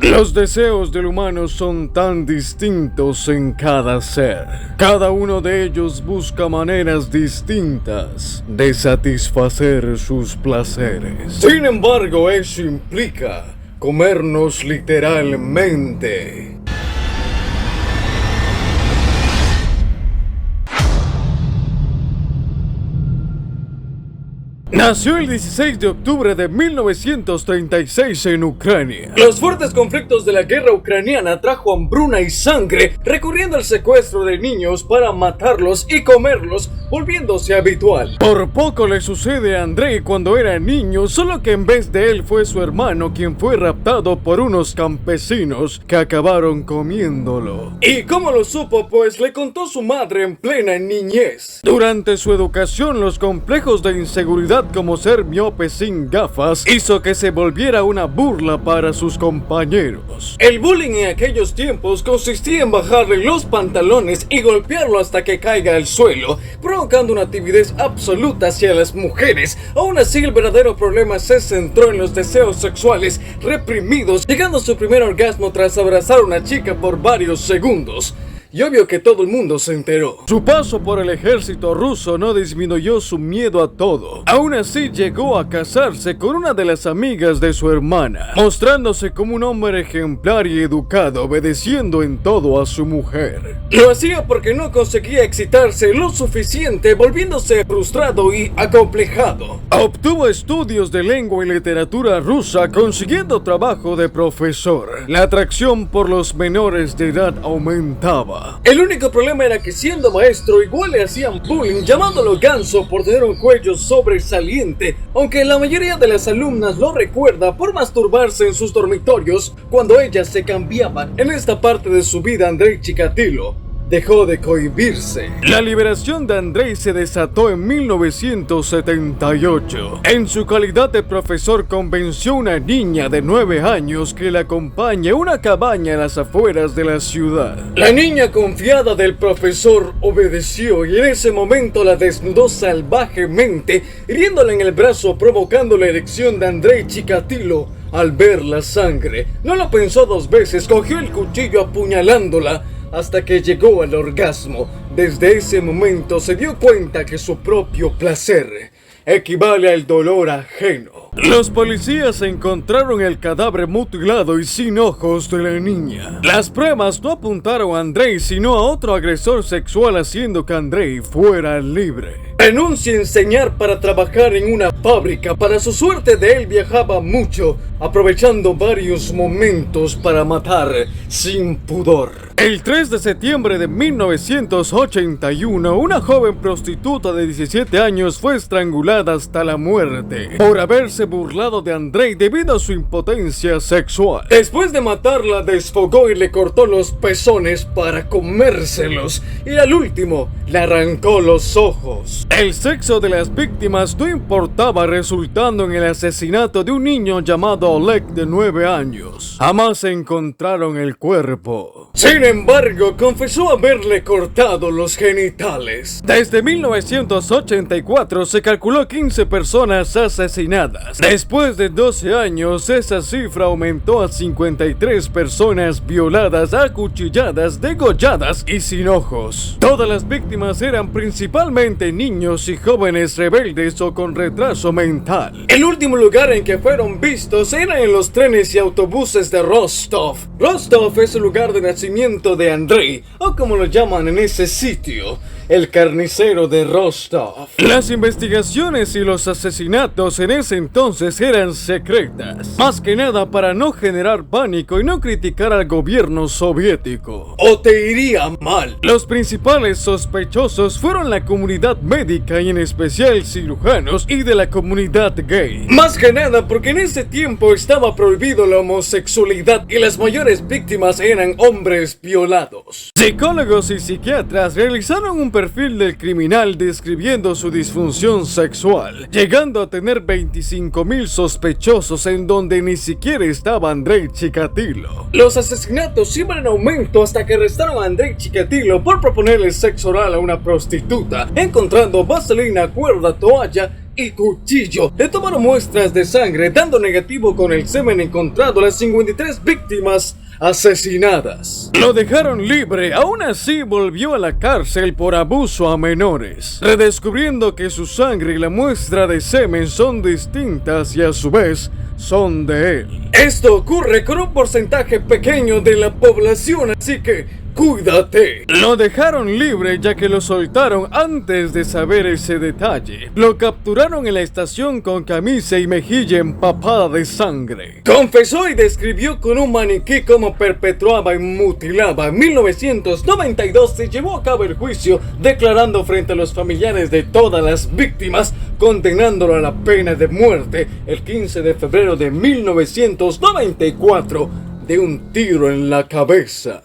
Los deseos del humano son tan distintos en cada ser. Cada uno de ellos busca maneras distintas de satisfacer sus placeres. Sin embargo, eso implica comernos literalmente. Nació el 16 de octubre de 1936 en Ucrania. Los fuertes conflictos de la guerra ucraniana trajo hambruna y sangre, recurriendo al secuestro de niños para matarlos y comerlos, volviéndose habitual. Por poco le sucede a Andrei cuando era niño, solo que en vez de él fue su hermano quien fue raptado por unos campesinos que acabaron comiéndolo. ¿Y cómo lo supo? Pues le contó su madre en plena niñez. Durante su educación, los complejos de inseguridad como ser miope sin gafas hizo que se volviera una burla para sus compañeros. El bullying en aquellos tiempos consistía en bajarle los pantalones y golpearlo hasta que caiga al suelo, provocando una timidez absoluta hacia las mujeres. Aún así, el verdadero problema se centró en los deseos sexuales reprimidos, llegando a su primer orgasmo tras abrazar a una chica por varios segundos. Y obvio que todo el mundo se enteró. Su paso por el ejército ruso no disminuyó su miedo a todo. Aún así llegó a casarse con una de las amigas de su hermana, mostrándose como un hombre ejemplar y educado, obedeciendo en todo a su mujer. Lo hacía porque no conseguía excitarse lo suficiente, volviéndose frustrado y acomplejado. Obtuvo estudios de lengua y literatura rusa, consiguiendo trabajo de profesor. La atracción por los menores de edad aumentaba. El único problema era que siendo maestro igual le hacían bullying, llamándolo ganso por tener un cuello sobresaliente, aunque la mayoría de las alumnas lo recuerda por masturbarse en sus dormitorios cuando ellas se cambiaban. En esta parte de su vida, Andrei Chikatilo dejó de cohibirse. La liberación de Andrei se desató en 1978. En su calidad de profesor, convenció a una niña de 9 años que la acompañe a una cabaña en las afueras de la ciudad. La niña, confiada del profesor, obedeció y en ese momento la desnudó salvajemente, hiriéndola en el brazo, provocando la erección de Andrei Chikatilo. Al ver la sangre, no lo pensó dos veces, cogió el cuchillo apuñalándola hasta que llegó al orgasmo. Desde ese momento se dio cuenta que su propio placer equivale al dolor ajeno. Los policías encontraron el cadáver mutilado y sin ojos de la niña. Las pruebas no apuntaron a Andrei, sino a otro agresor sexual, haciendo que Andrei fuera libre. Renuncia a enseñar para trabajar en una fábrica. Para su suerte, de él viajaba mucho, aprovechando varios momentos para matar sin pudor. El 3 de septiembre de 1981, una joven prostituta de 17 años fue estrangulada hasta la muerte por haberse burlado de Andrei debido a su impotencia sexual. Después de matarla, desfogó y le cortó los pezones para comérselos, y al último le arrancó los ojos. El sexo de las víctimas no importaba, resultando en el asesinato de un niño llamado Oleg de 9 años. Jamás encontraron el cuerpo. Sin embargo, confesó haberle cortado los genitales. Desde 1984 se calculó 15 personas asesinadas. Después de 12 años, esa cifra aumentó a 53 personas violadas, acuchilladas, degolladas y sin ojos. Todas las víctimas eran principalmente niños y jóvenes rebeldes o con retraso mental. El último lugar en que fueron vistos era en los trenes y autobuses de Rostov. Rostov es el lugar de nacimiento de Andrei, o como lo llaman en ese sitio, el carnicero de Rostov. Las investigaciones y los asesinatos en ese entonces eran secretas, más que nada para no generar pánico y no criticar al gobierno soviético, o te iría mal. Los principales sospechosos fueron la comunidad médica y en especial cirujanos y de la comunidad gay. Más que nada porque en ese tiempo estaba prohibido la homosexualidad y las mayores víctimas eran hombres violados. Psicólogos y psiquiatras realizaron un perfil del criminal describiendo su disfunción sexual, llegando a tener 25,000 sospechosos en donde ni siquiera estaba Andrei Chikatilo. Los asesinatos iban en aumento hasta que arrestaron a Andrei Chikatilo por proponerle sexo oral a una prostituta, encontrando vaselina, cuerda, toalla y cuchillo. Le tomaron muestras de sangre, dando negativo con el semen encontrado a las 53 víctimas asesinadas. Lo dejaron libre, aún así volvió a la cárcel por abuso a menores, redescubriendo que su sangre y la muestra de semen son distintas y a su vez son de él. Esto ocurre con un porcentaje pequeño de la población, así que cuídate. Lo dejaron libre ya que lo soltaron antes de saber ese detalle. Lo capturaron en la estación con camisa y mejilla empapada de sangre. Confesó y describió con un maniquí cómo perpetraba y mutilaba. En 1992 se llevó a cabo el juicio, declarando frente a los familiares de todas las víctimas, condenándolo a la pena de muerte el 15 de febrero de 1994 de un tiro en la cabeza.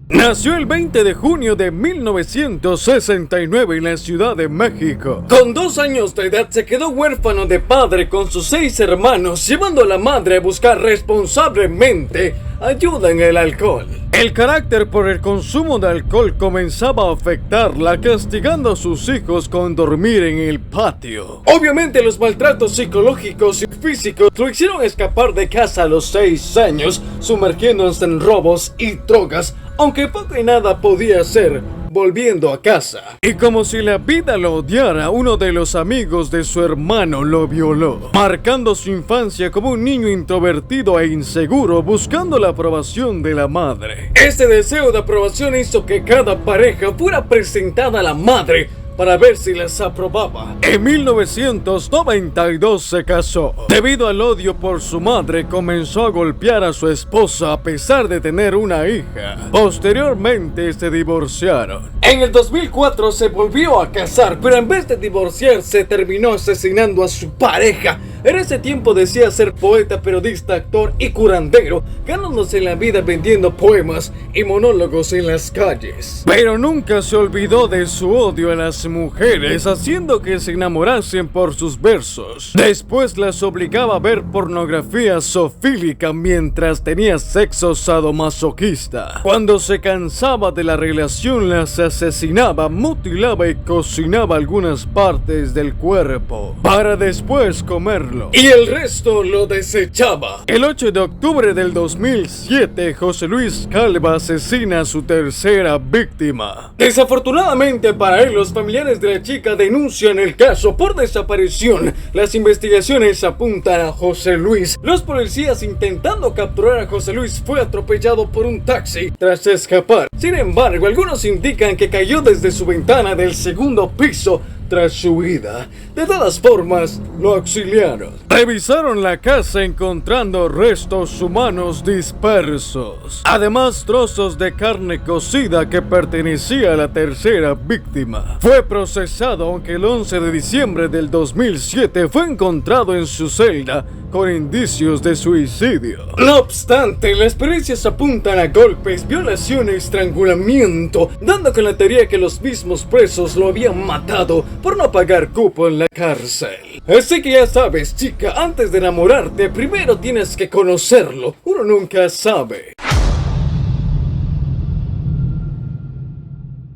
Nació el 20 de junio de 1969 en la Ciudad de México. Con 2 años de edad se quedó huérfano de padre con sus 6 hermanos, llevando a la madre a buscar responsablemente ayuda en el alcohol. El carácter por el consumo de alcohol comenzaba a afectarla, castigando a sus hijos con dormir en el patio. Obviamente los maltratos psicológicos y físicos lo hicieron escapar de casa a los 6 años, sumergiéndose en robos y drogas, aunque poco y nada podía hacer volviendo a casa. Y como si la vida lo odiara, uno de los amigos de su hermano lo violó, marcando su infancia como un niño introvertido e inseguro, buscando la aprobación de la madre. Este deseo de aprobación hizo que cada pareja fuera presentada a la madre para ver si las aprobaba. En 1992 se casó. Debido al odio por su madre, comenzó a golpear a su esposa a pesar de tener una hija. Posteriormente se divorciaron. En el 2004 se volvió a casar, pero en vez de divorciarse terminó asesinando a su pareja. En ese tiempo decía ser poeta, periodista, actor y curandero, ganándose la vida vendiendo poemas y monólogos en las calles. Pero nunca se olvidó de su odio a las mujeres, haciendo que se enamorasen por sus versos. Después las obligaba a ver pornografía zoofílica mientras tenía sexo sadomasoquista. Cuando se cansaba de la relación, las asesinaba, mutilaba y cocinaba algunas partes del cuerpo para después comerlo. Y el resto lo desechaba. El 8 de octubre del 2007, José Luis Calva asesina a su tercera víctima. Desafortunadamente para él, los familiares de la chica denuncian el caso por desaparición. Las investigaciones apuntan a José Luis. Los policías intentando capturar a José Luis fue atropellado por un taxi tras escapar. Sin embargo, algunos indican que cayó desde su ventana del segundo piso tras su huida. De todas formas, lo auxiliaron. Revisaron la casa encontrando restos humanos dispersos. Además, trozos de carne cocida que pertenecía a la tercera víctima. Fue procesado, aunque el 11 de diciembre del 2007 fue encontrado en su celda con indicios de suicidio. No obstante, las pericias apuntan a golpes, violación y estrangulamiento, dando con la teoría que los mismos presos lo habían matado por no pagar cupo en la cárcel. Así que ya sabes, chica, antes de enamorarte, primero tienes que conocerlo. Uno nunca sabe.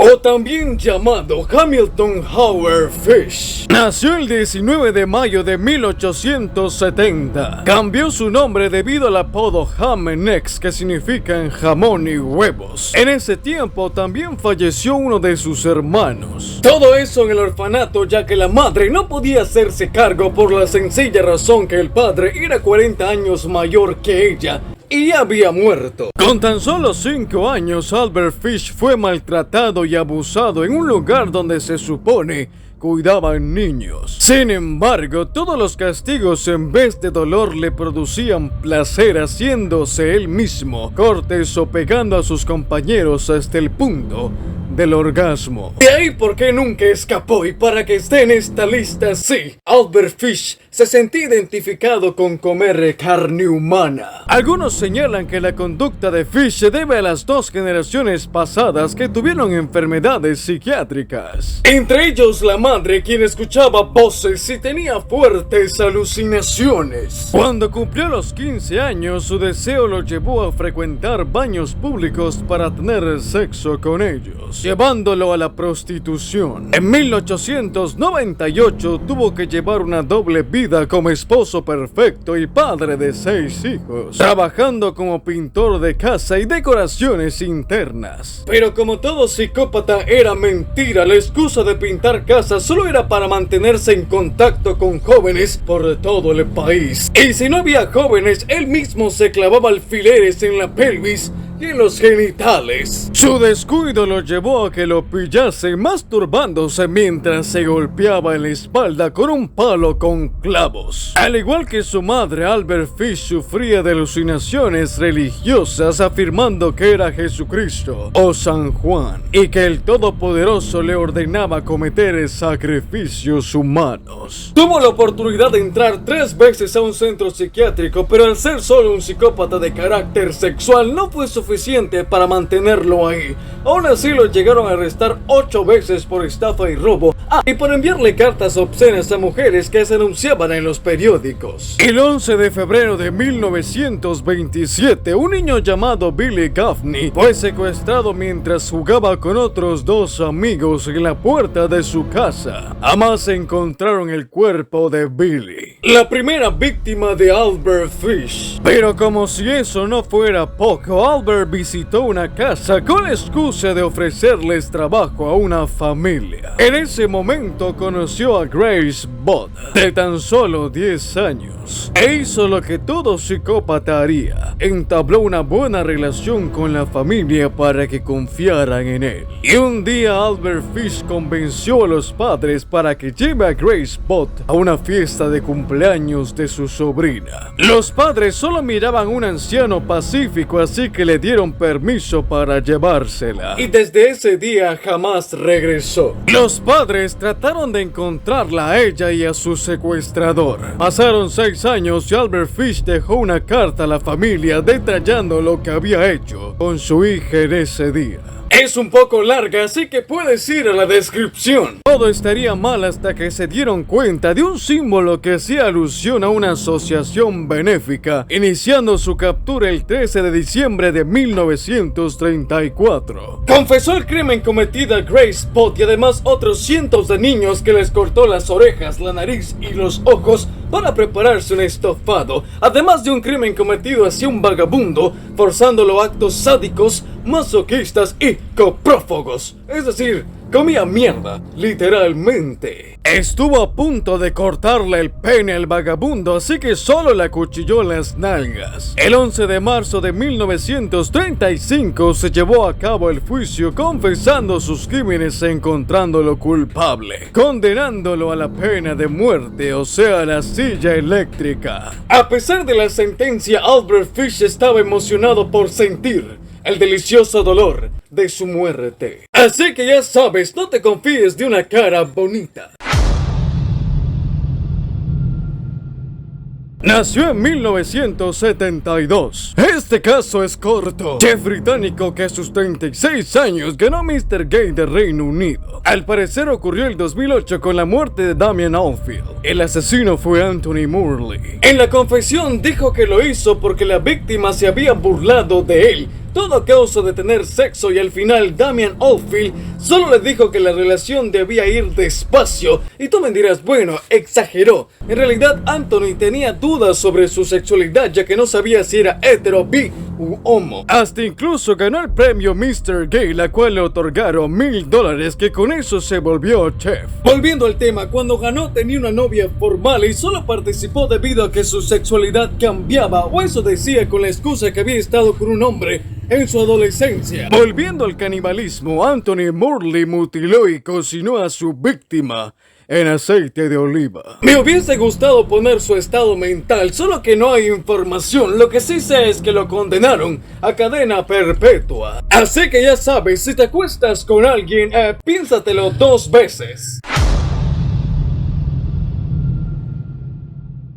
O también llamado Hamilton Howard Fish. Nació el 19 de mayo de 1870. Cambió su nombre debido al apodo Ham and Eggs, que significa jamón y huevos. En ese tiempo también falleció uno de sus hermanos. Todo eso en el orfanato, ya que la madre no podía hacerse cargo por la sencilla razón que el padre era 40 años mayor que ella y ya había muerto. Con tan solo 5 años, Albert Fish fue maltratado y abusado en un lugar donde se supone cuidaban niños. Sin embargo, todos los castigos en vez de dolor le producían placer, haciéndose él mismo cortes o pegando a sus compañeros hasta el punto del orgasmo. De ahí por qué nunca escapó, y para que esté en esta lista, sí, Albert Fish se sentía identificado con comer carne humana. Algunos señalan que la conducta de Fish se debe a las dos generaciones pasadas que tuvieron enfermedades psiquiátricas. Entre ellos la madre, quien escuchaba voces y tenía fuertes alucinaciones. Cuando cumplió los 15 años, su deseo lo llevó a frecuentar baños públicos para tener sexo con ellos, llevándolo a la prostitución. En 1898 tuvo que llevar una doble vida como esposo perfecto y padre de 6 hijos, trabajando como pintor de casa y decoraciones internas. Pero como todo psicópata era mentira, la excusa de pintar casas solo era para mantenerse en contacto con jóvenes por todo el país. Y si no había jóvenes, él mismo se clavaba alfileres en la pelvis y en los genitales. Su descuido lo llevó a que lo pillase masturbándose mientras se golpeaba en la espalda con un palo con clavos. Al igual que su madre, Albert Fish sufría de alucinaciones religiosas, afirmando que era Jesucristo o San Juan y que el Todopoderoso le ordenaba cometer sacrificios humanos. Tuvo la oportunidad de entrar 3 veces a un centro psiquiátrico, pero al ser solo un psicópata de carácter sexual no fue suficiente para mantenerlo ahí. Aún así lo llegaron a arrestar 8 veces por estafa y robo, y por enviarle cartas obscenas a mujeres que se anunciaban en los periódicos. El 11 de febrero de 1927, un niño llamado Billy Gaffney fue secuestrado mientras jugaba con otros 2 amigos en la puerta de su casa. Jamás encontraron el cuerpo de Billy, la primera víctima de Albert Fish. Pero como si eso no fuera poco, Albert visitó una casa con la excusa de ofrecerles trabajo a una familia. En ese momento conoció a Grace Bott, de tan solo 10 años, e hizo lo que todo psicópata haría: entabló una buena relación con la familia para que confiaran en él. Y un día Albert Fish convenció a los padres para que lleve a Grace Bott a una fiesta de cumpleaños de su sobrina. Los padres solo miraban a un anciano pacífico, así que le dieron permiso para llevársela. Y desde ese día jamás regresó. Los padres trataron de encontrarla a ella y a su secuestrador. Pasaron 6 años y Albert Fish dejó una carta a la familia detallando lo que había hecho con su hija en ese día. Es un poco larga, así que puedes ir a la descripción. Todo estaría mal hasta que se dieron cuenta de un símbolo que hacía alusión a una asociación benéfica, iniciando su captura el 13 de diciembre de 1934. Confesó el crimen cometido a Grace Bott y además otros cientos de niños que les cortó las orejas, la nariz y los ojos para prepararse un estofado, además de un crimen cometido hacia un vagabundo, forzándolo a actos sádicos, masoquistas y coprófagos, es decir, comía mierda, literalmente. Estuvo a punto de cortarle el pene al vagabundo, así que solo le acuchilló las nalgas. El 11 de marzo de 1935 se llevó a cabo el juicio, confesando sus crímenes e encontrándolo culpable, condenándolo a la pena de muerte, o sea, a la silla eléctrica. A pesar de la sentencia, Albert Fish estaba emocionado por sentir el delicioso dolor de su muerte. Así que ya sabes, no te confíes de una cara bonita. Nació en 1972. Este caso es corto. Chef británico que a sus 36 años ganó Mr. Gay de Reino Unido. Al parecer ocurrió el 2008 con la muerte de Damian Oldfield. El asesino fue Anthony Morley. En la confesión dijo que lo hizo porque la víctima se había burlado de él, todo a causa de tener sexo, y al final Damian Oldfield solo le dijo que la relación debía ir despacio. Y tú me dirás, bueno, exageró. En realidad Anthony tenía dudas sobre su sexualidad, ya que no sabía si era hetero, bi u homo. Hasta incluso ganó el premio Mr. Gay, la cual le otorgaron $1000, que con eso se volvió chef. Volviendo al tema, cuando ganó tenía una novia formal y solo participó debido a que su sexualidad cambiaba, o eso decía, con la excusa que había estado con un hombre en su adolescencia. Volviendo al canibalismo, Anthony Morley mutiló y cocinó a su víctima en aceite de oliva. Me hubiese gustado poner su estado mental, solo que no hay información. Lo que sí sé es que lo condenaron a cadena perpetua. Así que ya sabes, si te acuestas con alguien, piénsatelo 2 veces.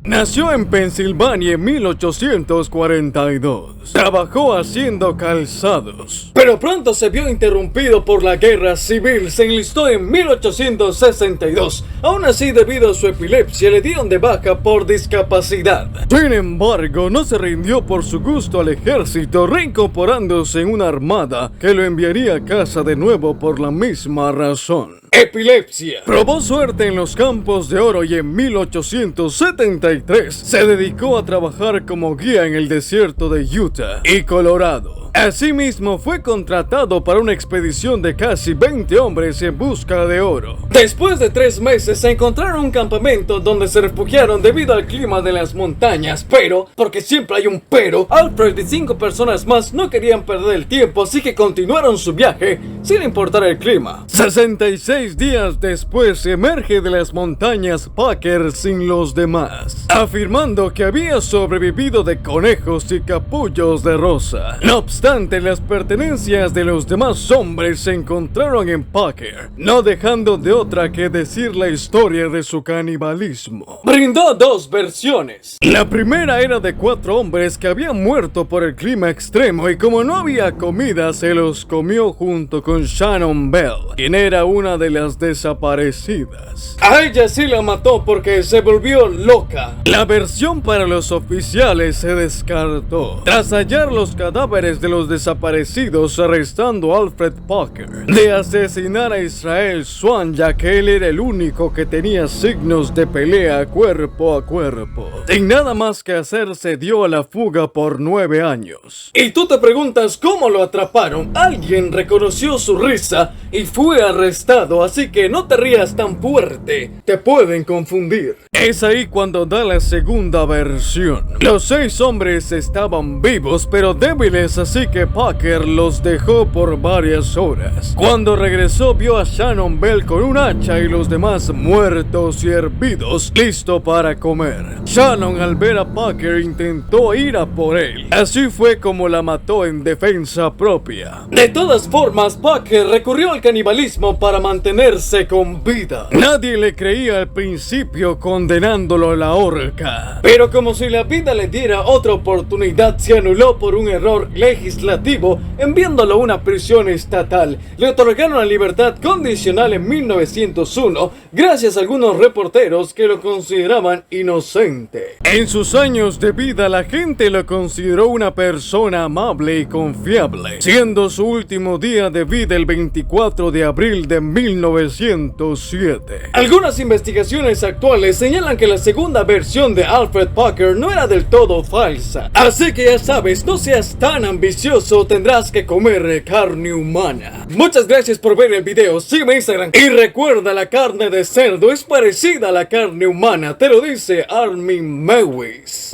Nació en Pensilvania en 1842. Trabajó haciendo calzados, pero pronto se vio interrumpido por la guerra civil. Se enlistó en 1862. Aún así, debido a su epilepsia, le dieron de baja por discapacidad. Sin embargo, no se rindió por su gusto al ejército, reincorporándose en una armada que lo enviaría a casa de nuevo por la misma razón. Epilepsia. Probó suerte en los Campos de Oro y en 1873 se dedicó a trabajar como guía en el desierto de Utah y Colorado. Asimismo, fue contratado para una expedición de casi 20 hombres en busca de oro. Después de 3 meses, se encontraron un campamento donde se refugiaron debido al clima de las montañas, pero, porque siempre hay un pero, Alfred y 5 personas más no querían perder el tiempo, así que continuaron su viaje sin importar el clima. 66 días después, emerge de las montañas Packer sin los demás, afirmando que había sobrevivido de conejos y capullos de rosa. No obstante, las pertenencias de los demás hombres se encontraron en Packer, no dejando de otra que decir la historia de su canibalismo. Brindó 2 versiones. La primera era de 4 hombres que habían muerto por el clima extremo y como no había comida se los comió junto con Shannon Bell, quien era una de las desaparecidas. A ella sí la mató porque se volvió loca. La versión para los oficiales se descartó tras hallar los cadáveres de los desaparecidos, arrestando a Alfred Packer de asesinar a Israel Swan, ya que él era el único que tenía signos de pelea cuerpo a cuerpo. Sin nada más que hacer, se dio a la fuga por 9 años. Y tú te preguntas cómo lo atraparon. Alguien reconoció su risa y fue arrestado, así que no te rías tan fuerte, te pueden confundir. Es ahí cuando da la segunda versión. Los 6 hombres estaban vivos pero débiles, así que Packer los dejó por varias horas. Cuando regresó, vio a Shannon Bell con un hacha y los demás muertos y hervidos, listo para comer. Shannon, al ver a Packer, intentó ir a por él. Así fue como la mató en defensa propia. De todas formas, Packer recurrió al canibalismo para mantenerse con vida. Nadie le creía al principio, condenándolo a la horca. Pero como si la vida le diera otra oportunidad, se anuló por un error legislativo, enviándolo a una prisión estatal. Le otorgaron la libertad condicional en 1901, gracias a algunos reporteros que lo consideraban inocente. En sus años de vida, la gente lo consideró una persona amable y confiable, siendo su último día de vida el 24 de abril de 1907. Algunas investigaciones actuales señalan que la segunda versión de Alfred Packer no era del todo falsa. Así que ya sabes, no seas tan ambicioso, tendrás que comer carne humana. Muchas gracias por ver el video, sígueme en Instagram y recuerda, la carne de cerdo es parecida a la carne humana, te lo dice Armin Mewis.